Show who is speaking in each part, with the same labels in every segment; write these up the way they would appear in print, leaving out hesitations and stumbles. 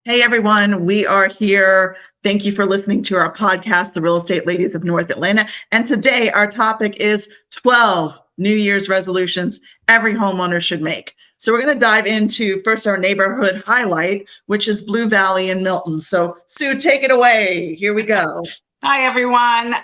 Speaker 1: Hey everyone, we are here. Thank you for listening to our podcast, The Real Estate Ladies of North Atlanta. And today our topic is 12 New Year's resolutions every homeowner should make. So we're going to dive into first our neighborhood highlight, which is Blue Valley and Milton. So Sue, take it away. Here we go.
Speaker 2: Hi, everyone.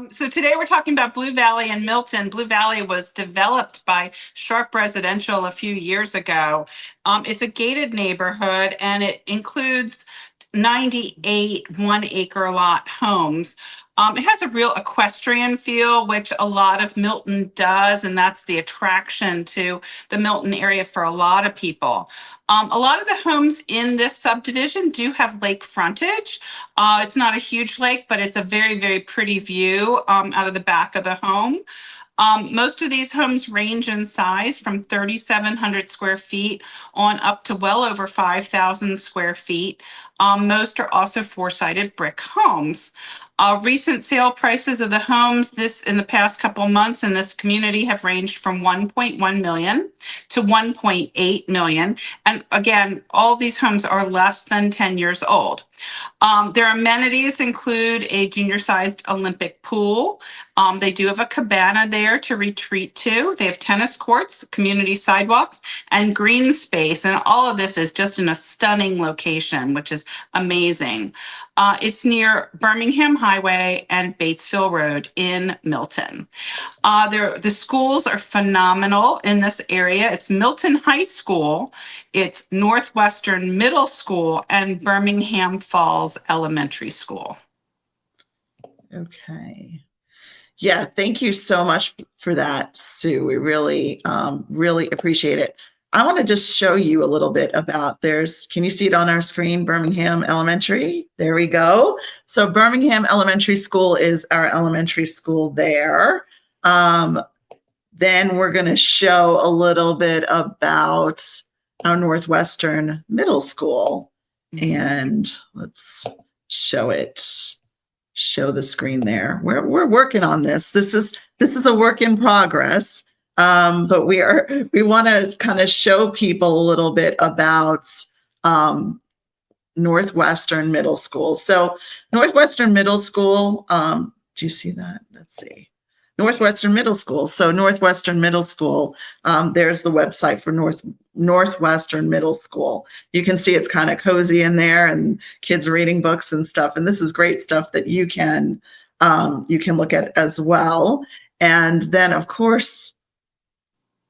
Speaker 2: So today we're talking about Blue Valley and Milton. Blue Valley was developed by Sharp Residential a few years ago. It's a gated neighborhood and it includes 98 1-acre lot homes. It has a real equestrian feel, which a lot of Milton does, and that's the attraction to the Milton area for a lot of people. A lot of the homes in this subdivision do have lake frontage. It's not a huge lake, but it's a very, very pretty view out of the back of the home. Most of these homes range in size from 3,700 square feet on up to well over 5,000 square feet. Most are also four-sided brick homes. Recent sale prices of the homes in the past couple of months in this community have ranged from 1.1 million to 1.8 million. And again, all these homes are less than 10 years old. Their amenities include a junior-sized Olympic pool. They do have a cabana there to retreat to. They have tennis courts, community sidewalks, and green space. And all of this is just in a stunning location, which is amazing. It's near Birmingham Highway and Batesville Road in Milton. The schools are phenomenal in this area. It's Milton High School, it's Northwestern Middle School, and Birmingham Falls Elementary School.
Speaker 1: Okay. Yeah, thank you so much for that, Sue. We really, really appreciate it. I want to just show you a little bit about can you see it on our screen? Birmingham Elementary. There we go. So Birmingham Elementary School is our elementary school there. Then we're going to show a little bit about our Northwestern Middle School. And let's show the screen there. We're working on this. This is a work in progress. But we want to kind of show people a little bit about Northwestern Middle School. So Northwestern Middle School, do you see that? Let's see. Northwestern Middle School. So Northwestern Middle School, there's the website for Northwestern Middle School. You can see it's kind of cozy in there and kids reading books and stuff. And this is great stuff that you can look at as well. And then, of course,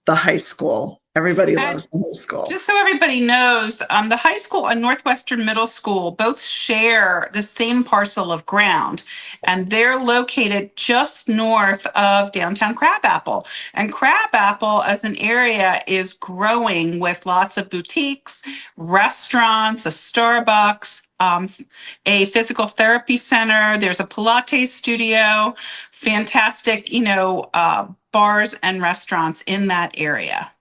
Speaker 1: the high school. Everybody loves the high school.
Speaker 2: Just so everybody knows, the high school and Northwestern Middle School both share the same parcel of ground, and they're located just north of downtown Crabapple. And Crabapple as an area is growing with lots of boutiques, restaurants, a Starbucks, a physical therapy center. There's a Pilates studio, fantastic, bars and restaurants in that area.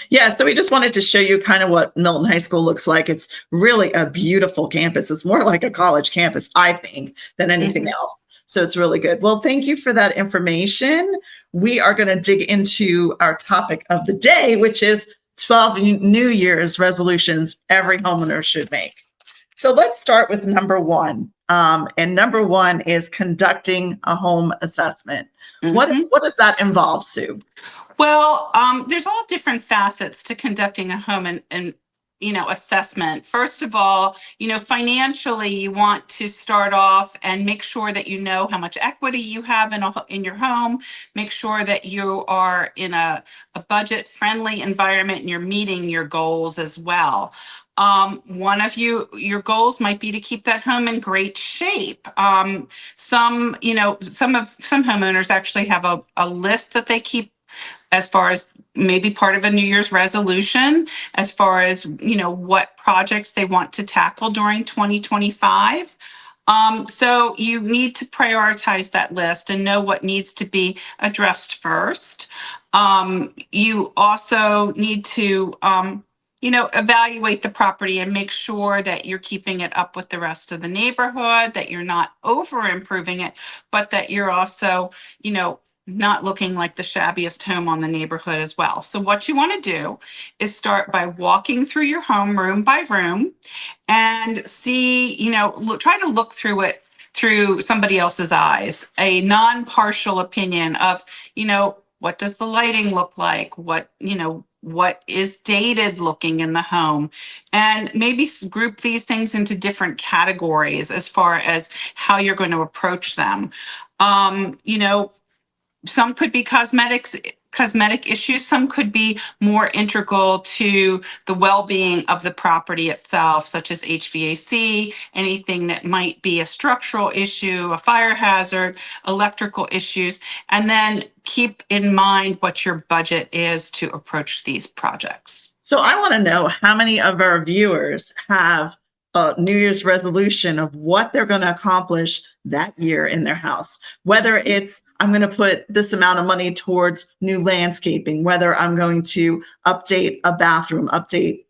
Speaker 1: Yeah, so we just wanted to show you kind of what Milton High School looks like. It's really a beautiful campus. It's more like a college campus, I think, than anything else. So it's really good. Well, thank you for that information. We are going to dig into our topic of the day, which is 12 New Year's resolutions every homeowner should make. So let's start with number one. And number one is conducting a home assessment. What does that involve, Sue?
Speaker 2: Well, there's all different facets to conducting a home and assessment. First of all, financially, you want to start off and make sure that you know how much equity you have in your home. Make sure that you are in a budget-friendly environment and you're meeting your goals as well. One of your goals might be to keep that home in great shape. Some homeowners actually have a list that they keep as far as maybe part of a New Year's resolution, as far as, what projects they want to tackle during 2025. So you need to prioritize that list and know what needs to be addressed first. You also need to, evaluate the property and make sure that you're keeping it up with the rest of the neighborhood, that you're not over improving it, but that you're also, not looking like the shabbiest home on the neighborhood as well. So what you want to do is start by walking through your home room by room and see, try to look through it through somebody else's eyes, a non-partial opinion of, what does the lighting look like? What is dated looking in the home? And maybe group these things into different categories as far as how you're going to approach them. Some could be cosmetic issues. Some could be more integral to the well-being of the property itself, such as HVAC, anything that might be a structural issue, a fire hazard, electrical issues, and then keep in mind what your budget is to approach these projects.
Speaker 1: So I want to know how many of our viewers have a New Year's resolution of what they're going to accomplish that year in their house. Whether it's, I'm going to put this amount of money towards new landscaping, whether I'm going to update a bathroom, update,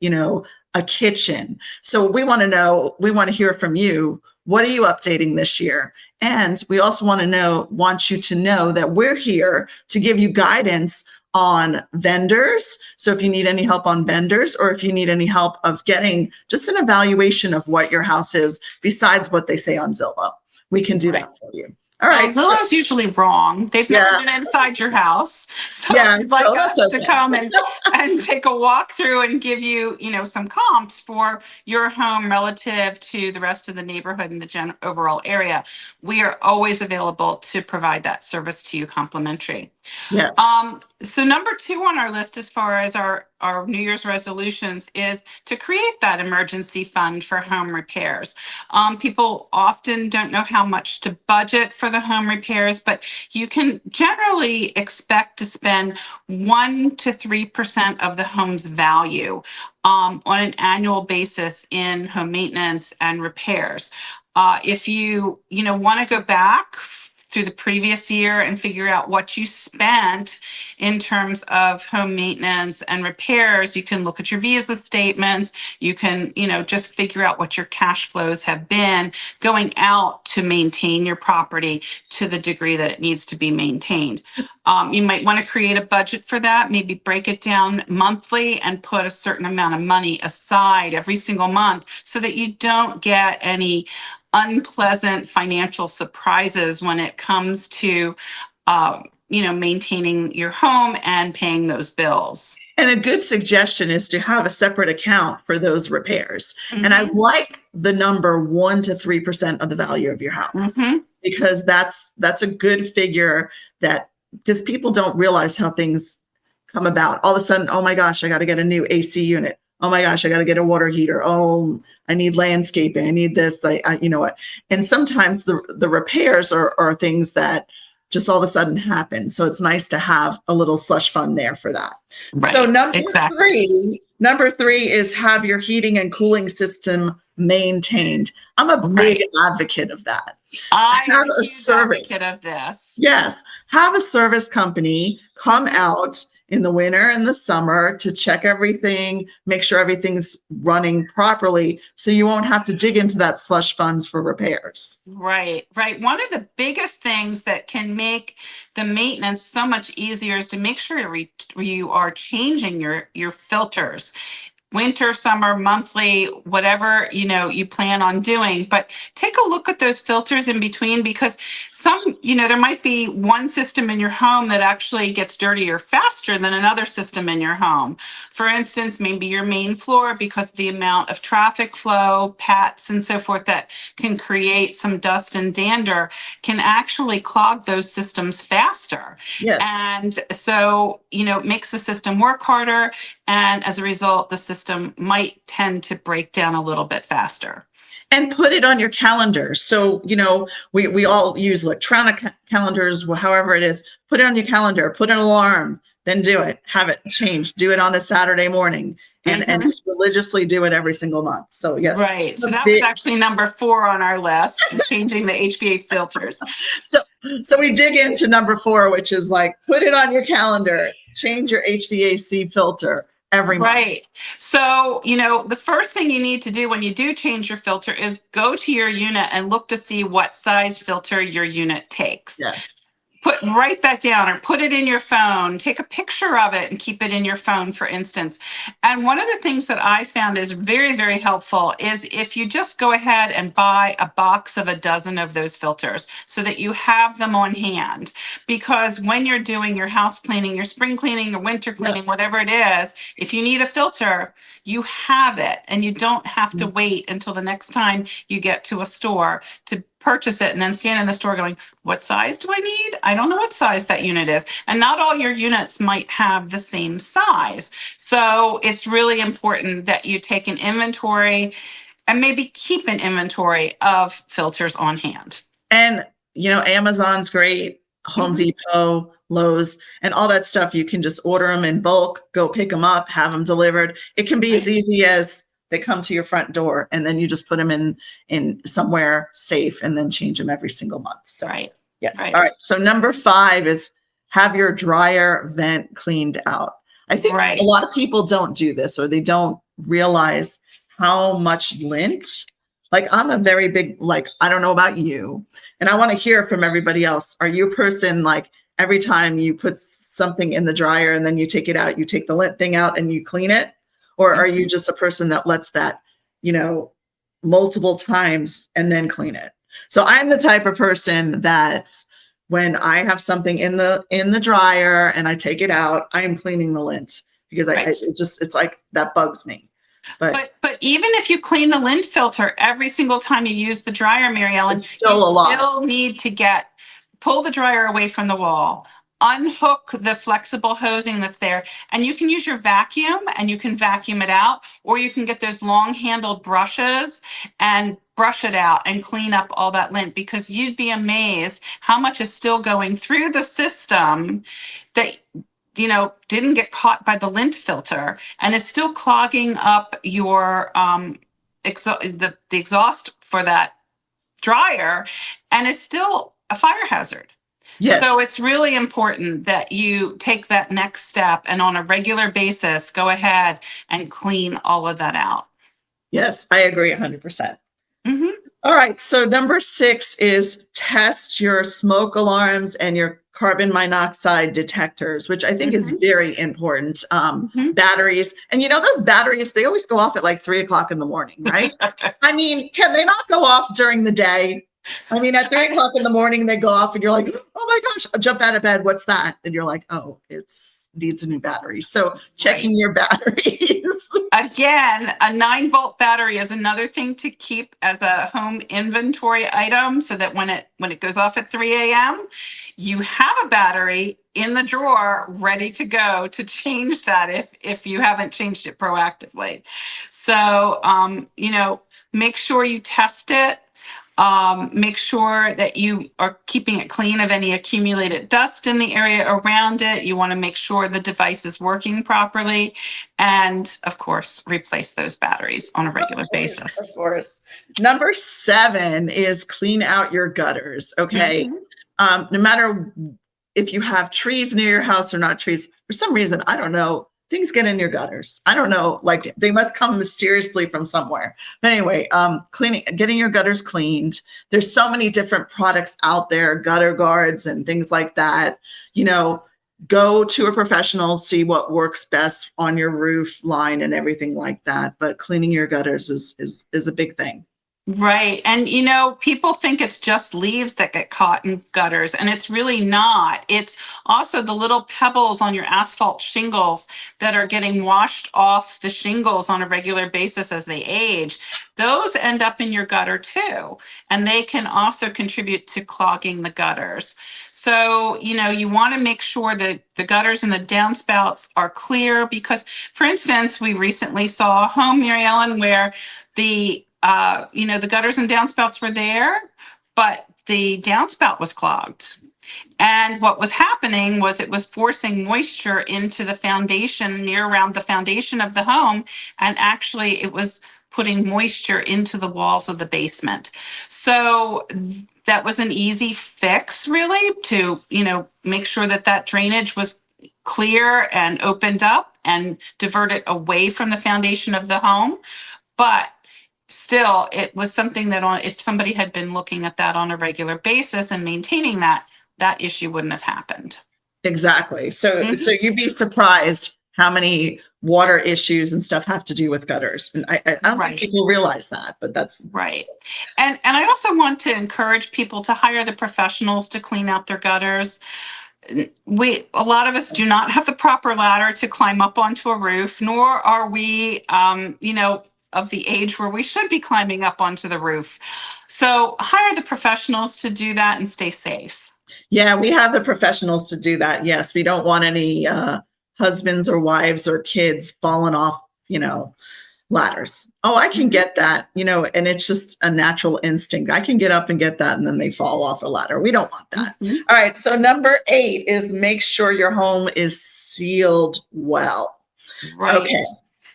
Speaker 1: a kitchen. So we want to know, we want to hear from you. What are you updating this year? And we also want you to know that we're here to give you guidance on vendors. So if you need any help on vendors, or if you need any help of getting just an evaluation of what your house is besides what they say on Zillow, we can do that for you. All right.
Speaker 2: Zillow's usually wrong. They've never been inside your house. So I'd like us to come and take a walk through and give you, some comps for your home relative to the rest of the neighborhood and the overall area. We are always available to provide that service to you complimentary.
Speaker 1: Yes.
Speaker 2: So number 2 on our list, as far as our New Year's resolutions, is to create that emergency fund for home repairs. People often don't know how much to budget for the home repairs, but you can generally expect to spend 1 to 3% of the home's value on an annual basis in home maintenance and repairs. If you want to go back through the previous year and figure out what you spent in terms of home maintenance and repairs, you can look at your visa statements. You can, just figure out what your cash flows have been going out to maintain your property to the degree that it needs to be maintained. You might want to create a budget for that, maybe break it down monthly and put a certain amount of money aside every single month so that you don't get any unpleasant financial surprises when it comes to, maintaining your home and paying those bills.
Speaker 1: And a good suggestion is to have a separate account for those repairs. Mm-hmm. And I like the number 1 to 3% of the value of your house, because that's a good figure, because people don't realize how things come about. All of a sudden, oh my gosh, I got to get a new AC unit. Oh my gosh, I got to get a water heater. Oh, I need landscaping. I need this. What? And sometimes the repairs are things that just all of a sudden happen. So it's nice to have a little slush fund there for that.
Speaker 2: Right,
Speaker 1: so number three is have your heating and cooling system maintained. I'm a big advocate of that.
Speaker 2: I have a service advocate of this.
Speaker 1: Yes, have a service company come out in the winter and the summer to check everything, make sure everything's running properly, so you won't have to dig into that slush funds for repairs.
Speaker 2: Right. One of the biggest things that can make the maintenance so much easier is to make sure you are changing your filters. Winter, summer, monthly, whatever, you plan on doing, but take a look at those filters in between, because there might be one system in your home that actually gets dirtier faster than another system in your home. For instance, maybe your main floor, because of the amount of traffic flow, pets and so forth that can create some dust and dander, can actually clog those systems faster.
Speaker 1: Yes.
Speaker 2: And so, it makes the system work harder. And as a result, the system might tend to break down a little bit faster.
Speaker 1: And put it on your calendar. So, we all use electronic calendars, however it is. Put it on your calendar, put an alarm, then do it. Have it changed. Do it on a Saturday morning and just religiously do it every single month. So, yes.
Speaker 2: Right. So that was actually number 4 on our list, changing the HVAC filters.
Speaker 1: So we dig into number 4, which is put it on your calendar, change your HVAC filter every month.
Speaker 2: Right. So, the first thing you need to do when you do change your filter is go to your unit and look to see what size filter your unit takes.
Speaker 1: Yes.
Speaker 2: Write that down or put it in your phone. Take a picture of it and keep it in your phone, for instance. And one of the things that I found is very, very helpful is if you just go ahead and buy a box of a dozen of those filters so that you have them on hand. Because when you're doing your house cleaning, your spring cleaning, your winter cleaning,
Speaker 1: Yes.
Speaker 2: whatever it is, if you need a filter, you have it and you don't have to wait until the next time you get to a store to purchase it and then stand in the store going, what size do I need? I don't know what size that unit is. And not all your units might have the same size. So it's really important that you take an inventory and maybe keep an inventory of filters on hand.
Speaker 1: And, Amazon's great, Home Depot, Lowe's, and all that stuff. You can just order them in bulk, go pick them up, have them delivered. It can be as easy as they come to your front door and then you just put them in somewhere safe and then change them every single month. So, yes. All right. So number 5 is have your dryer vent cleaned out. I think a lot of people don't do this, or they don't realize how much lint. Like, I'm a very big, I don't know about you, and I want to hear from everybody else. Are you a person, like, every time you put something in the dryer and then you take it out, you take the lint thing out and you clean it? Or are you just a person that lets that, multiple times and then clean it? So I'm the type of person that when I have something in the dryer and I take it out, I am cleaning the lint because it's like that bugs me. But
Speaker 2: even if you clean the lint filter every single time you use the dryer, Mary Ellen,
Speaker 1: it's still a lot.
Speaker 2: Still need to pull the dryer away from the wall, unhook the flexible hosing that's there, and you can use your vacuum and you can vacuum it out, or you can get those long handled brushes and brush it out and clean up all that lint, because you'd be amazed how much is still going through the system that didn't get caught by the lint filter and is still clogging up your the exhaust for that dryer, and it's still a fire hazard. Yes. So it's really important that you take that next step and on a regular basis, go ahead and clean all of that out.
Speaker 1: Yes, I agree 100%. All right. So number 6 is test your smoke alarms and your carbon monoxide detectors, which I think is very important. Batteries. And those batteries, they always go off at like 3:00 in the morning, right? I mean, can they not go off during the day? I mean, at 3:00 in the morning, they go off and you're like, oh my gosh, I'll jump out of bed. What's that? And you're like, oh, needs a new battery. So checking your batteries.
Speaker 2: Again, a 9-volt battery is another thing to keep as a home inventory item, so that when it goes off at 3 a.m., you have a battery in the drawer ready to go to change that if you haven't changed it proactively. So, make sure you test it. Make sure that you are keeping it clean of any accumulated dust in the area around it. You want to make sure the device is working properly. And of course, replace those batteries on a regular basis.
Speaker 1: Of course. Number 7 is clean out your gutters. Okay. No matter if you have trees near your house or not trees, for some reason, I don't know, things get in your gutters. I don't know, like they must come mysteriously from somewhere. But anyway, getting your gutters cleaned. There's so many different products out there, gutter guards and things like that. Go to a professional, see what works best on your roof line and everything like that. But cleaning your gutters is a big thing.
Speaker 2: Right. And, people think it's just leaves that get caught in gutters, and it's really not. It's also the little pebbles on your asphalt shingles that are getting washed off the shingles on a regular basis as they age. Those end up in your gutter too, and they can also contribute to clogging the gutters. So, you want to make sure that the gutters and the downspouts are clear, because, for instance, we recently saw a home, Mary Ellen, where the gutters and downspouts were there, but the downspout was clogged. And what was happening was it was forcing moisture into the foundation, near around the foundation of the home. And actually it was putting moisture into the walls of the basement. So that was an easy fix, really, to, make sure that drainage was clear and opened up and diverted away from the foundation of the home. But still, it was something that if somebody had been looking at that on a regular basis and maintaining that, that issue wouldn't have happened.
Speaker 1: Exactly. So you'd be surprised how many water issues and stuff have to do with gutters. And I don't think
Speaker 2: Right.
Speaker 1: people realize that, but that's
Speaker 2: Right. And I also want to encourage people to hire the professionals to clean out their gutters. A lot of us do not have the proper ladder to climb up onto a roof, nor are we, of the age where we should be climbing up onto the roof. So hire the professionals to do that and stay safe.
Speaker 1: Yeah, we have the professionals to do that. Yes, we don't want any husbands or wives or kids falling off, ladders. Oh, I can get that, and it's just a natural instinct. I can get up and get that, and then they fall off a ladder. We don't want that. All right. So number 8 is make sure your home is sealed well.
Speaker 2: Right.
Speaker 1: Okay.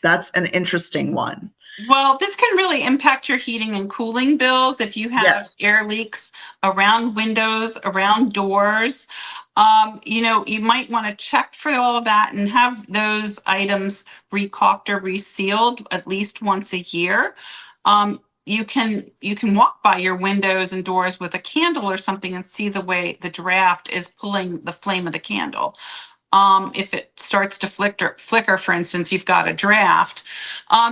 Speaker 1: That's an interesting one.
Speaker 2: Well, this can really impact your heating and cooling bills if you have air leaks around windows, around doors. You might want to check for all of that and have those items recaulked or resealed at least once a year. You can walk by your windows and doors with a candle or something and see the way the draft is pulling the flame of the candle. If it starts to flicker, for instance, you've got a draft.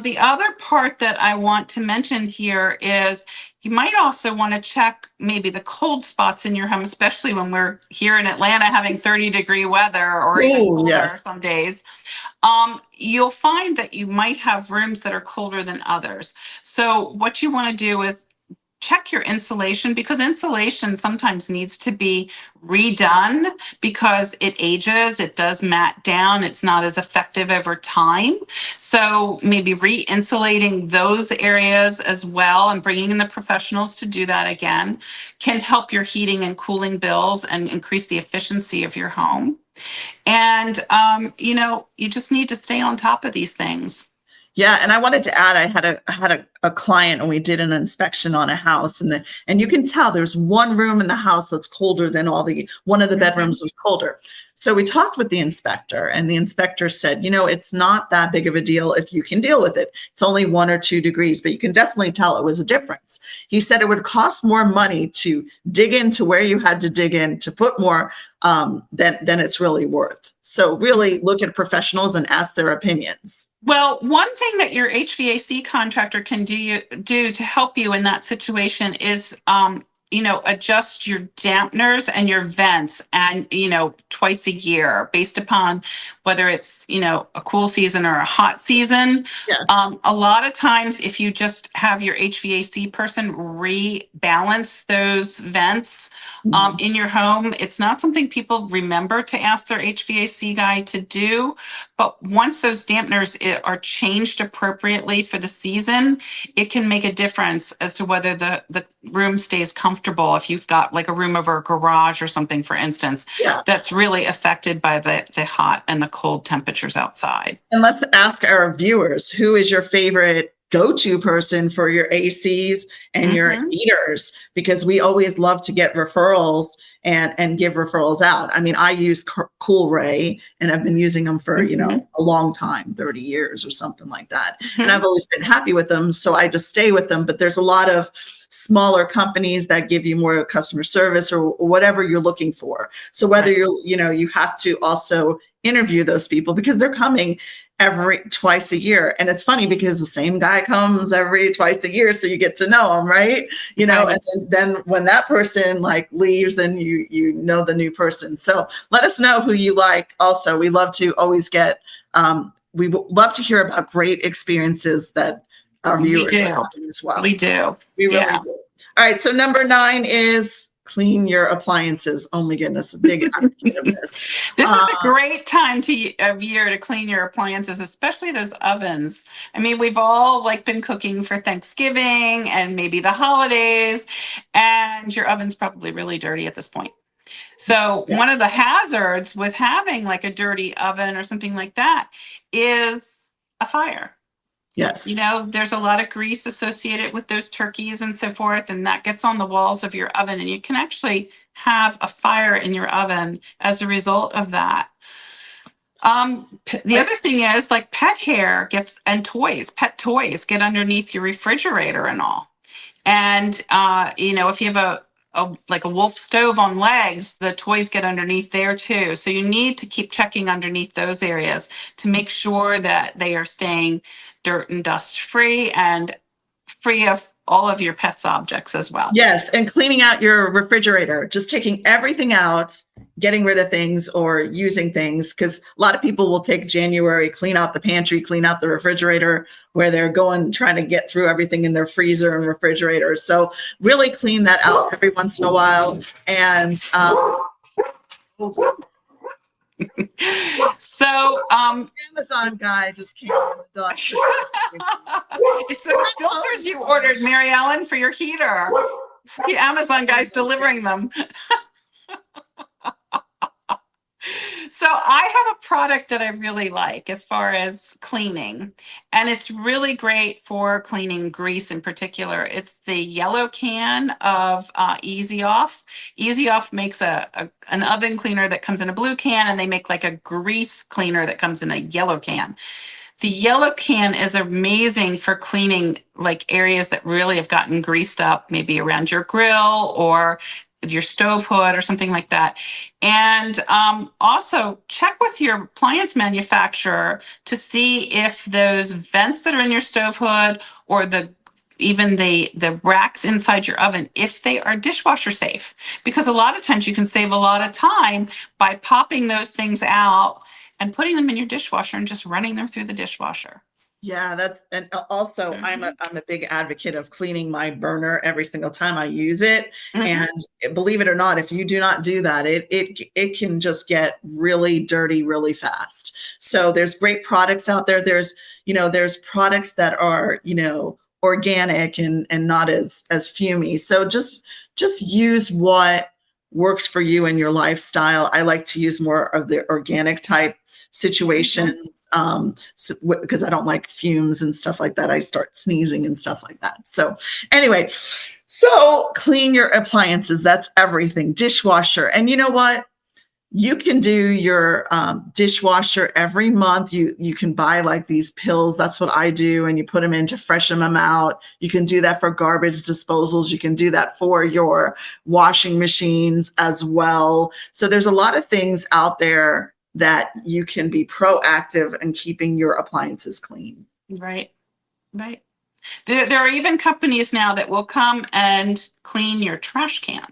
Speaker 2: The other part that I want to mention here is you might also want to check maybe the cold spots in your home, especially when we're here in Atlanta having 30-degree weather or even colder some days. You'll find that you might have rooms that are colder than others. So what you want to do is check your insulation, because insulation sometimes needs to be redone because it ages, it does mat down, it's not as effective over time. So maybe re-insulating those areas as well and bringing in the professionals to do that again can help your heating and cooling bills and increase the efficiency of your home. And, you just need to stay on top of these things.
Speaker 1: Yeah, and I wanted to add, I had a client, and we did an inspection on a house, and you can tell there's one room in the house that's colder than one of the bedrooms was colder. So we talked with the inspector, and the inspector said, it's not that big of a deal if you can deal with it. It's only 1 or 2 degrees, but you can definitely tell it was a difference. He said it would cost more money to dig into where you had to dig in to put more than it's really worth. So really look at professionals and ask their opinions.
Speaker 2: Well, one thing that your HVAC contractor can do to help you in that situation is, adjust your dampeners and your vents and, twice a year based upon whether it's, a cool season or a hot season.
Speaker 1: Yes.
Speaker 2: A lot of times, if you just have your HVAC person rebalance those vents in your home, it's not something people remember to ask their HVAC guy to do. But once those dampeners are changed appropriately for the season, it can make a difference as to whether the room stays comfortable. If you've got like a room over a garage or something, for instance, that's really affected by the hot and the cold temperatures outside. And
Speaker 1: let's ask our viewers, who is your favorite go-to person for your ACs and your heaters? Because we always love to get referrals and give referrals out. I mean, I use Cool Ray, and I've been using them for, a long time, 30 years or something like that. And I've always been happy with them. So I just stay with them. But there's a lot of smaller companies that give you more customer service or whatever you're looking for. So whether you have to also interview those people, because they're coming twice a year. And it's funny because the same guy comes twice a year. So you get to know him, right? And then when that person leaves, then you know the new person. So let us know who you like. Also, we love to always we love to hear about great experiences that our viewers are having as well.
Speaker 2: We do.
Speaker 1: We really do. All right. So number 9 is clean your appliances. Oh my goodness, a big advocate of this.
Speaker 2: This is a great time of year to clean your appliances, especially those ovens. I mean, we've all been cooking for Thanksgiving and maybe the holidays, and your oven's probably really dirty at this point. So one of the hazards with having a dirty oven or something like that is a fire.
Speaker 1: Yes.
Speaker 2: There's a lot of grease associated with those turkeys and so forth, and that gets on the walls of your oven, and you can actually have a fire in your oven as a result of that. The other thing is pet hair pet toys get underneath your refrigerator and all. And, if you have like a wolf stove on legs, the toys get underneath there too. So you need to keep checking underneath those areas to make sure that they are staying dirt and dust free and free of all of your pet's objects as well.
Speaker 1: Yes, and cleaning out your refrigerator, just taking everything out, getting rid of things or using things, because a lot of people will take January, clean out the pantry, clean out the refrigerator, where they're going trying to get through everything in their freezer and refrigerator. So really clean that out every once in a while. And
Speaker 2: so
Speaker 1: Amazon guy just came in the dog.
Speaker 2: it's the filters you ordered, Mary Ellen, for your heater. The Amazon guy's delivering them. So I have a product that I really like as far as cleaning, and it's really great for cleaning grease in particular. It's the yellow can of Easy Off. Easy Off makes an oven cleaner that comes in a blue can, and they make like a grease cleaner that comes in a yellow can. The yellow can is amazing for cleaning like areas that really have gotten greased up, maybe around your grill or your stove hood or something like that. And also check with your appliance manufacturer to see if those vents that are in your stove hood or even the racks inside your oven, if they are dishwasher safe. Because a lot of times you can save a lot of time by popping those things out and putting them in your dishwasher and just running them through the dishwasher.
Speaker 1: Yeah, and also I'm a big advocate of cleaning my burner every single time I use it. And believe it or not, if you do not do that, it can just get really dirty really fast. So there's great products out there. There's products that are, organic and not as fumey. So just use what works for you and your lifestyle. I like to use more of the organic type situations because I don't like fumes and stuff like that. I start sneezing and stuff like that. So anyway, so clean your appliances. That's everything. Dishwasher. And you know what? You can do your dishwasher every month. You can buy like these pills. That's what I do. And you put them in to freshen them out. You can do that for garbage disposals. You can do that for your washing machines as well. So there's a lot of things out there that you can be proactive in keeping your appliances clean.
Speaker 2: Right. There are even companies now that will come and clean your trash can.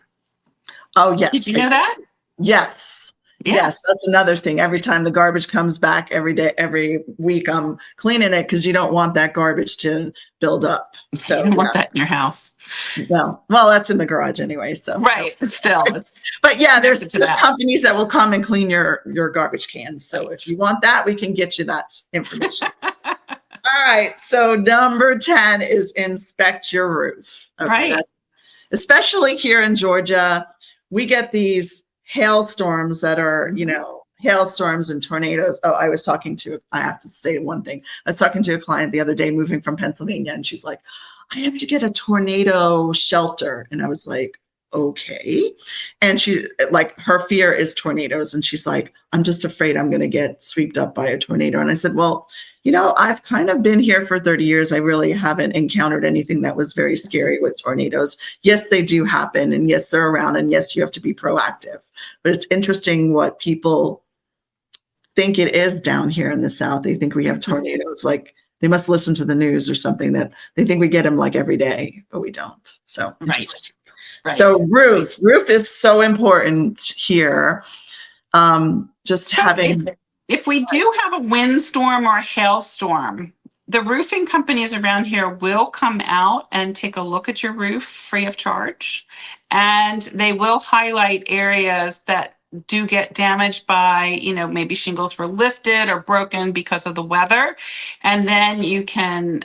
Speaker 1: Oh, yes.
Speaker 2: Did you know that?
Speaker 1: Yes. Yes, that's another thing. Every time the garbage comes back every week, I'm cleaning it because you don't want that garbage to build up. So
Speaker 2: you don't want that in your house.
Speaker 1: No. Well, that's in the garage anyway. So
Speaker 2: right. Still.
Speaker 1: But yeah, there's companies that will come and clean your garbage cans. So if you want that, we can get you that information. All right. So number 10 is inspect your roof. Okay,
Speaker 2: right.
Speaker 1: Especially here in Georgia, we get these hailstorms that are, hailstorms and tornadoes. Oh, I have to say one thing. I was talking to a client the other day moving from Pennsylvania, and she's like, I have to get a tornado shelter. And I was like, okay. And she, like, her fear is tornadoes. And she's like, I'm just afraid I'm going to get swept up by a tornado. And I said, well, I've kind of been here for 30 years. I really haven't encountered anything that was very scary with tornadoes. Yes, they do happen. And yes, they're around. And yes, you have to be proactive. But it's interesting what people think it is down here in the South. They think we have tornadoes. Like they must listen to the news or something that they think we get them like every day, but we don't. So interesting. Right. So roof is so important here.
Speaker 2: If we do have a windstorm or a hailstorm, the roofing companies around here will come out and take a look at your roof free of charge. And they will highlight areas that do get damaged by, maybe shingles were lifted or broken because of the weather. And then you can,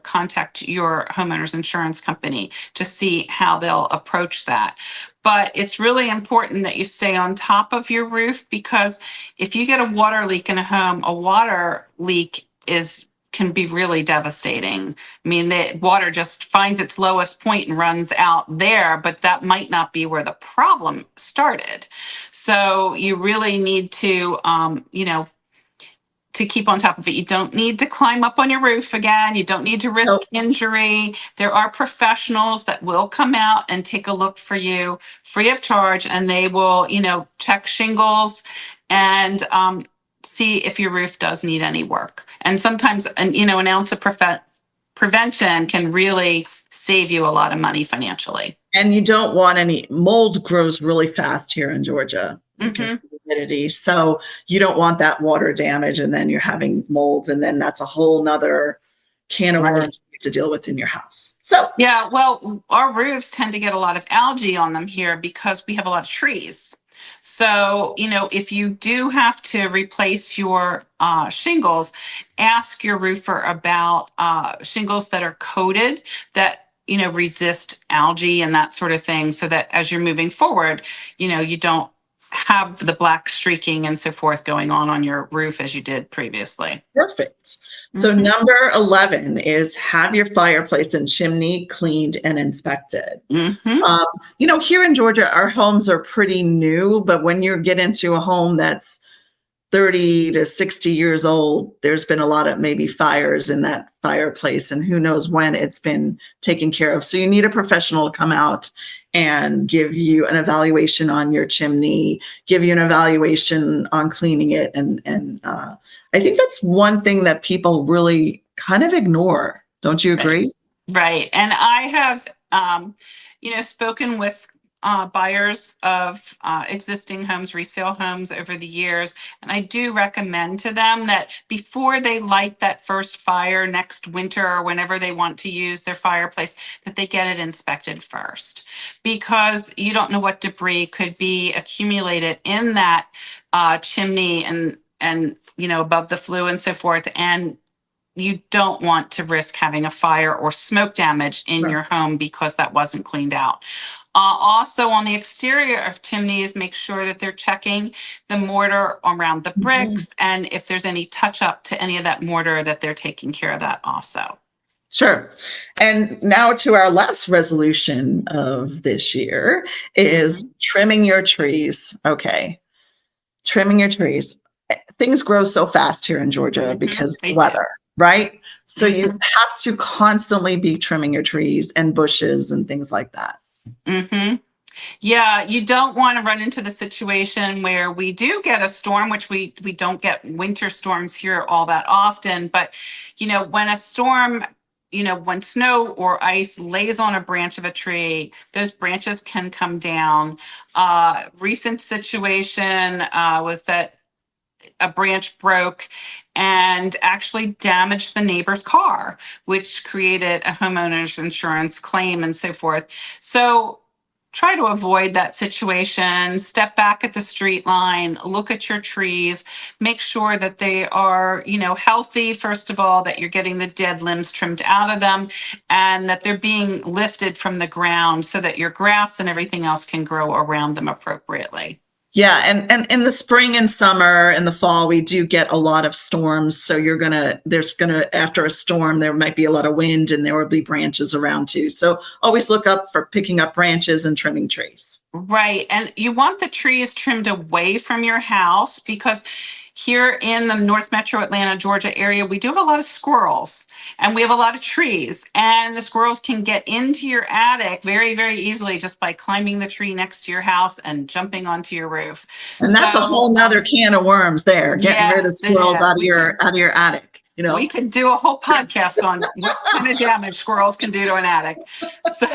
Speaker 2: contact your homeowner's insurance company to see how they'll approach that. But it's really important that you stay on top of your roof, because if you get a water leak in a home, a water leak can be really devastating. I mean, the water just finds its lowest point and runs out there, but that might not be where the problem started. So you really need to, to keep on top of it. You don't need to climb up on your roof again. You don't need to risk
Speaker 1: So
Speaker 2: injury. There are professionals that will come out and take a look for you free of charge, and they will, check shingles and see if your roof does need any work. And sometimes, an ounce of prevention can really save you a lot of money financially.
Speaker 1: and you don't want any mold grows really fast here in Georgia because of the humidity. So you don't want that water damage, and then you're having molds, and then that's a whole nother can of
Speaker 2: Right.
Speaker 1: worms you have to deal with in your house. So
Speaker 2: Yeah, well, our roofs tend to get a lot of algae on them here because we have a lot of trees. So, if you do have to replace your shingles, ask your roofer about shingles that are coated that, resist algae and that sort of thing, so that as you're moving forward, you don't have the black streaking and so forth going on your roof as you did previously.
Speaker 1: perfect. So
Speaker 2: Mhm.
Speaker 1: number 11 is have your fireplace and chimney cleaned and inspected.
Speaker 2: Mhm.
Speaker 1: Here in Georgia, our homes are pretty new, but when you get into a home that's 30 to 60 years old, there's been a lot of maybe fires in that fireplace, and who knows when it's been taken care of. So you need a professional to come out and give you an evaluation on your chimney, give you an evaluation on cleaning it. And I think that's one thing that people really kind of ignore. Don't you
Speaker 2: Right.
Speaker 1: agree?
Speaker 2: Right. And I have, spoken with buyers of existing homes, resale homes over the years. And I do recommend to them that before they light that first fire next winter or whenever they want to use their fireplace, that they get it inspected first, because you don't know what debris could be accumulated in that chimney and above the flue and so forth. And you don't want to risk having a fire or smoke damage in
Speaker 1: Right.
Speaker 2: your home because that wasn't cleaned out. Also, on the exterior of chimneys, make sure that they're checking the mortar around the
Speaker 1: Mhm.
Speaker 2: bricks, and if there's any touch up to any of that mortar, that they're taking care of that also.
Speaker 1: Sure. And now to our last resolution of this year is
Speaker 2: Mhm.
Speaker 1: trimming your trees. Okay. Trimming your trees. Things grow so fast here in Georgia because of the
Speaker 2: They do.
Speaker 1: weather, right? So you
Speaker 2: Mhm.
Speaker 1: have to constantly be trimming your trees and bushes and things like that.
Speaker 2: Mhm. Yeah, you don't want to run into the situation where we do get a storm, which we don't get winter storms here all that often. But when a storm, when snow or ice lays on a branch of a tree, those branches can come down. Recent situation was that a branch broke and actually damaged the neighbor's car, which created a homeowner's insurance claim and so forth. So try to avoid that situation. Step back at the street line, look at your trees, make sure that they are, healthy, first of all, that you're getting the dead limbs trimmed out of them, and that they're being lifted from the ground so that your grass and everything else can grow around them appropriately.
Speaker 1: Yeah, and in the spring and summer and the fall, we do get a lot of storms. So after a storm, there might be a lot of wind and there will be branches around too. So always look up for picking up branches and trimming trees.
Speaker 2: Right. And you want the trees trimmed away from your house, because here in the North Metro Atlanta, Georgia area, we do have a lot of squirrels and we have a lot of trees. And the squirrels can get into your attic very, very easily just by climbing the tree next to your house and jumping onto your roof.
Speaker 1: And that's a
Speaker 2: So,
Speaker 1: whole nother can of worms there, getting rid of
Speaker 2: yes, it
Speaker 1: squirrels
Speaker 2: is.
Speaker 1: out of your attic,
Speaker 2: We could do a whole podcast on what kind of damage squirrels can do to an attic. So,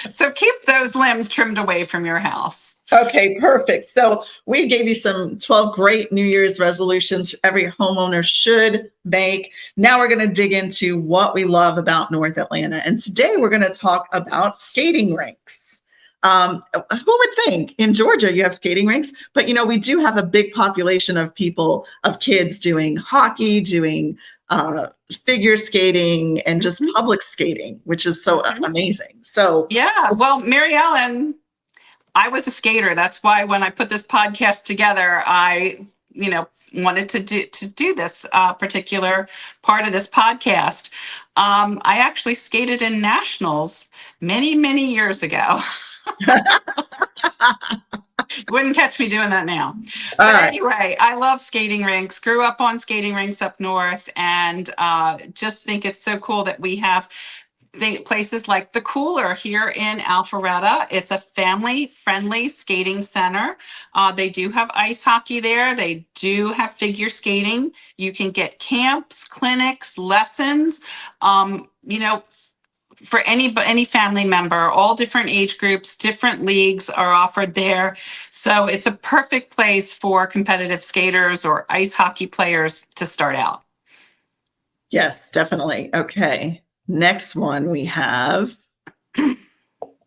Speaker 2: so keep those limbs trimmed away from your house.
Speaker 1: Okay, perfect. So we gave you some 12 great New Year's resolutions every homeowner should make. Now we're going to dig into what we love about North Atlanta. And today we're going to talk about skating rinks. Who would think in Georgia you have skating rinks, but we do have a big population of kids doing hockey, doing figure skating, and just public skating, which is so amazing. So
Speaker 2: Yeah, well, Mary Ellen, I was a skater. That's why when I put this podcast together, I, wanted to do this particular part of this podcast. I actually skated in nationals many, many years ago. Wouldn't catch me doing that now.
Speaker 1: All
Speaker 2: But
Speaker 1: right.
Speaker 2: anyway, I love skating rinks. Grew up on skating rinks up north, and just think it's so cool that we have places like the Cooler here in Alpharetta. It's a family-friendly skating center. They do have ice hockey there. They do have figure skating. You can get camps, clinics, lessons. You know, for any family member, all different age groups, different leagues are offered there. So it's a perfect place for competitive skaters or ice hockey players to start out.
Speaker 1: Yes, definitely. Okay. Next one we have, go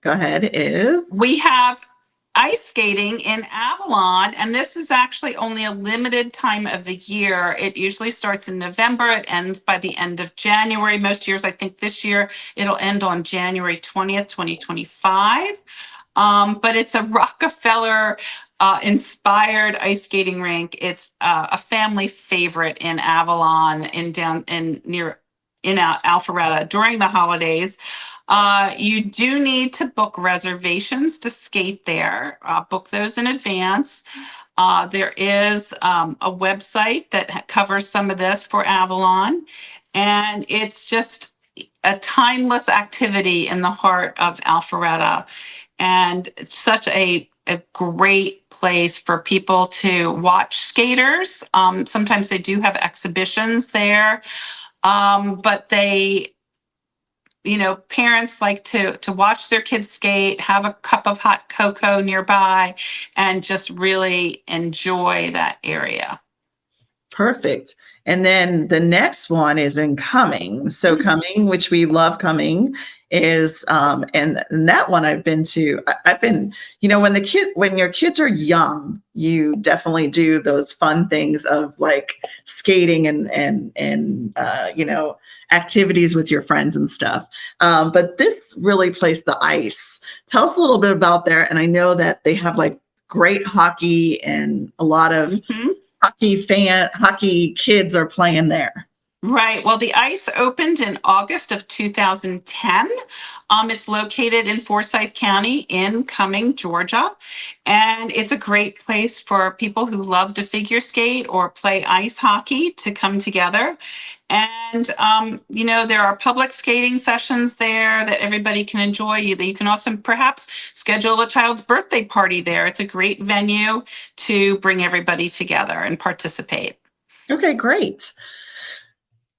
Speaker 1: ahead, is
Speaker 2: We have ice skating in Avalon, and this is actually only a limited time of the year. It usually starts in November. It ends by the end of January. Most years, I think this year it'll end on January 20th, 2025. But it's a Rockefeller inspired ice skating rink. It's a family favorite in Avalon, near Alpharetta during the holidays. You do need to book reservations to skate there. Book those in advance. There is a website that covers some of this for Avalon, and it's just a timeless activity in the heart of Alpharetta, and such a great place for people to watch skaters. Sometimes they do have exhibitions there, but parents like to watch their kids skate, have a cup of hot cocoa nearby, and just really enjoy that area.
Speaker 1: perfect. And then the next one is in Cumming. So Cumming, which we love Cumming, is and that one I've been to. I've been, when your kids are young, you definitely do those fun things of like skating and activities with your friends and stuff. But this really plays the ice. Tell us a little bit about there. And I know that they have like great hockey and a lot of hockey kids are playing there.
Speaker 2: Right. Well, the ice opened in August of 2010. It's located in Forsyth County in Cumming, Georgia. And it's a great place for people who love to figure skate or play ice hockey to come together. And, there are public skating sessions there that everybody can enjoy. You can also perhaps schedule a child's birthday party there. It's a great venue to bring everybody together and participate.
Speaker 1: Okay, great.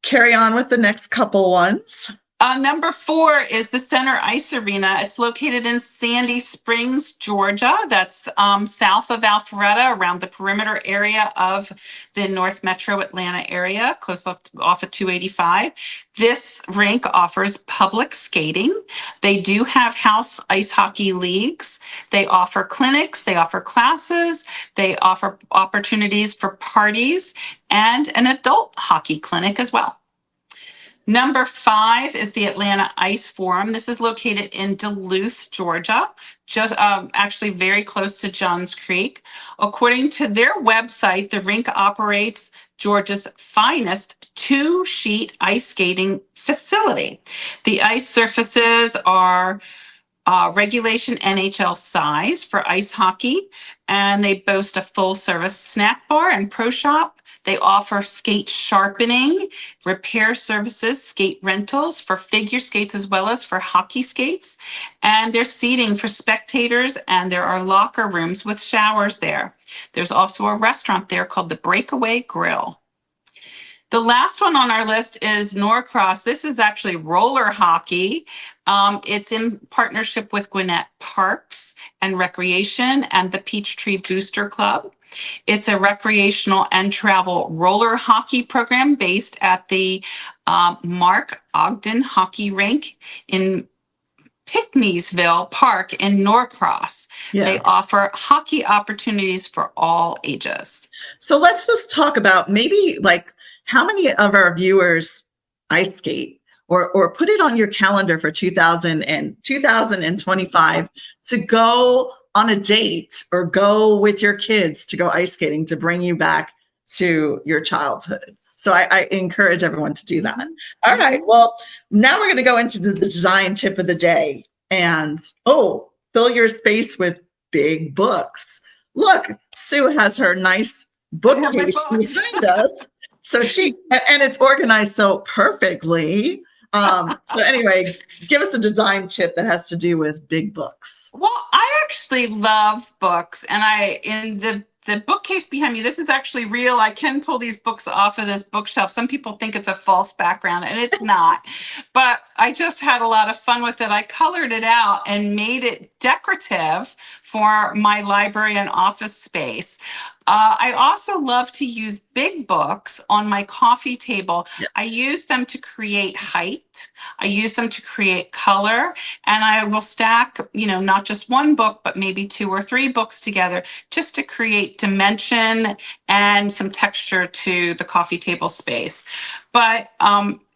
Speaker 1: Carry on with the next couple ones.
Speaker 2: Number 4 is the Center Ice Arena. It's located in Sandy Springs, Georgia. That's south of Alpharetta, around the perimeter area of the North Metro Atlanta area, close off of 285. This rink offers public skating. They do have house ice hockey leagues. They offer clinics. They offer classes. They offer opportunities for parties and an adult hockey clinic as well. Number 5 is the Atlanta Ice Forum. This is located in Duluth, Georgia, just actually very close to Johns Creek. According to their website, the rink operates Georgia's finest 2-sheet ice skating facility. The ice surfaces are regulation NHL size for ice hockey, and they boast a full-service snack bar and pro shop. They offer skate sharpening, repair services, skate rentals for figure skates as well as for hockey skates. And there's seating for spectators, and there are locker rooms with showers there. There's also a restaurant there called the Breakaway Grill. The last one on our list is Norcross. This is actually roller hockey. It's in partnership with Gwinnett Parks and Recreation and the Peachtree Booster Club. It's a recreational and travel roller hockey program based at the Mark Ogden Hockey Rink in Pickneysville Park in Norcross.
Speaker 1: Yeah.
Speaker 2: They offer hockey opportunities for all ages.
Speaker 1: So let's just talk about maybe like how many of our viewers ice skate or put it on your calendar for 2025 to go on a date or go with your kids to go ice skating to bring you back to your childhood. So I encourage everyone to do that. All right. Well, now we're going to go into the design tip of the day and, fill your space with big books. look, Sue has her nice
Speaker 2: I have my
Speaker 1: bookcase
Speaker 2: books.
Speaker 1: behind us. So and it's organized so perfectly. So anyway, give us a design tip that has to do with big books.
Speaker 2: Well, I actually love books, and in the bookcase behind me, this is actually real. I can pull these books off of this bookshelf. Some people think it's a false background, and it's not. But I just had a lot of fun with it. I colored it out and made it decorative for my library and office space. I also love to use big books on my coffee table.
Speaker 1: Yeah.
Speaker 2: I use them to create height. I use them to create color, and I will stack, not just one book, but maybe 2 or 3 books together just to create dimension and some texture to the coffee table space. But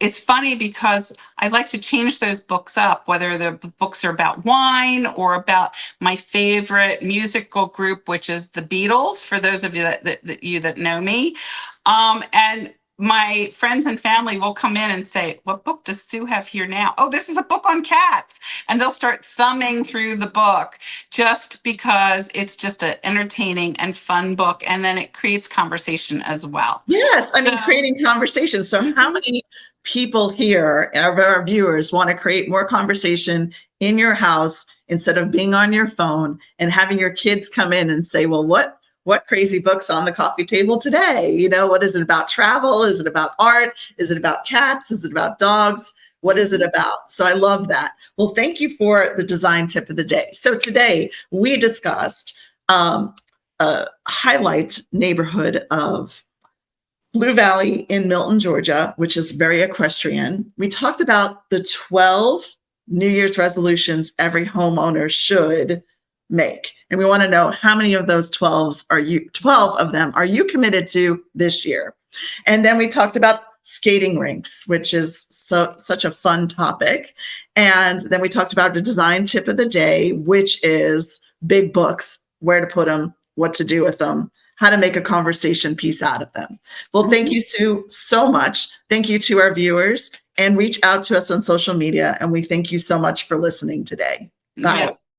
Speaker 2: it's funny because I like to change those books up, whether the books are about wine or about my favorite musical group, which is the Beatles, for those of you that know me. And my friends and family will come in and say, what book does Sue have here now? Oh, this is a book on cats. And they'll start thumbing through the book just because it's just an entertaining and fun book. And then it creates conversation as well.
Speaker 1: Yes, I mean, creating conversation. So how many people here, our viewers, want to create more conversation in your house instead of being on your phone and having your kids come in and say, well, what crazy books on the coffee table today? What is it about? Travel? Is it about art? Is it about cats? Is it about dogs? What is it about? So I love that. Well, thank you for the design tip of the day. So today we discussed a highlight neighborhood of Blue Valley in Milton, Georgia, which is very equestrian. We talked about the 12 New Year's resolutions every homeowner should make. And we want to know how many of those 12 of them are you committed to this year? And then we talked about skating rinks, which is such a fun topic. And then we talked about the design tip of the day, which is big books, where to put them, what to do with them, how to make a conversation piece out of them. Well, thank you, Sue, so much. Thank you to our viewers, and reach out to us on social media. And we thank you so much for listening today. Bye.
Speaker 2: Yeah.